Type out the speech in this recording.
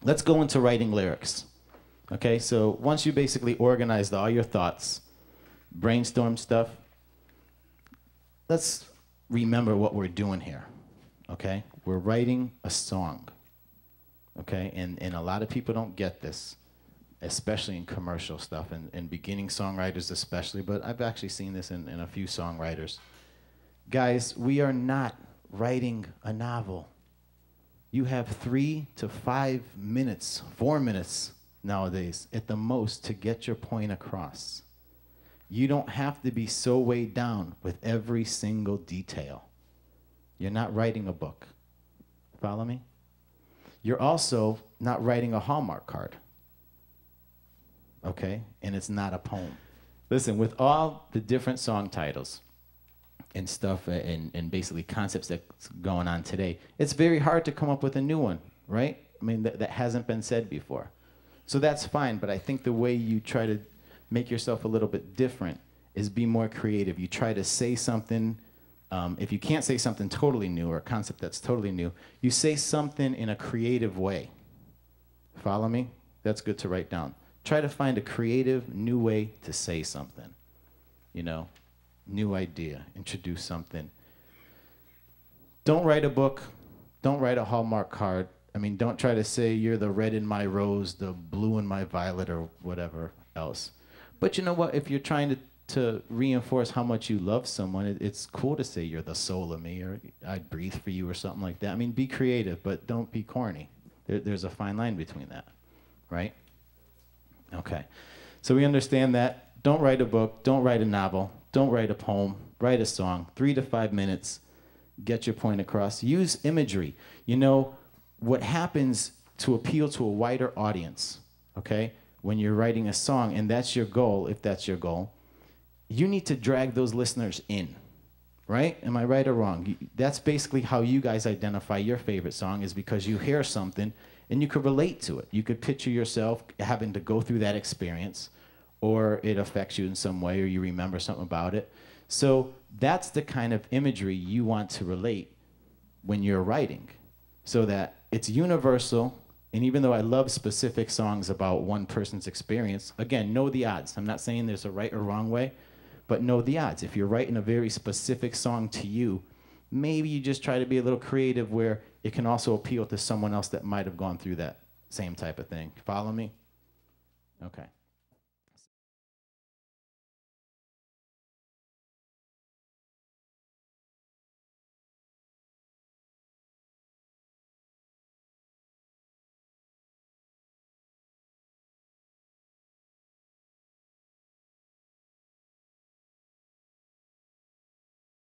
let's go into writing lyrics. Okay, so once you basically organized all your thoughts, brainstorm stuff, let's remember what we're doing here. Okay, we're writing a song. Okay, and a lot of people don't get this, especially in commercial stuff, and beginning songwriters especially, but I've actually seen this in a few songwriters. Guys, we are not writing a novel. You have 3 to 5 minutes, 4 minutes nowadays at the most to get your point across. You don't have to be so weighed down with every single detail. You're not writing a book. Follow me? You're also not writing a Hallmark card. Okay? And it's not a poem. Listen, with all the different song titles and stuff and basically concepts that's going on today, it's very hard to come up with a new one, right? I mean, that hasn't been said before. So that's fine, but I think the way you try to make yourself a little bit different is be more creative. You try to say something, if you can't say something totally new or a concept that's totally new, you say something in a creative way. Follow me? That's good to write down. Try to find a creative, new way to say something. You know, new idea, introduce something. Don't write a book. Don't write a Hallmark card. I mean, don't try to say you're the red in my rose, the blue in my violet, or whatever else. But you know what? If you're trying to reinforce how much you love someone, it's cool to say you're the soul of me, or I'd breathe for you, or something like that. I mean, be creative, but don't be corny. There's a fine line between that, right? Okay. So we understand that. Don't write a book. Don't write a novel. Don't write a poem. Write a song. 3 to 5 minutes. Get your point across. Use imagery. You know, what happens to appeal to a wider audience, okay, when you're writing a song, and that's your goal, if that's your goal, you need to drag those listeners in, right? Am I right or wrong? That's basically how you guys identify your favorite song, is because you hear something and you could relate to it. You could picture yourself having to go through that experience, or it affects you in some way, or you remember something about it. So that's the kind of imagery you want to relate when you're writing, so that it's universal. And even though I love specific songs about one person's experience, again, know the odds. I'm not saying there's a right or wrong way, but know the odds. If you're writing a very specific song to you, maybe you just try to be a little creative where it can also appeal to someone else that might have gone through that same type of thing. Follow me? Okay.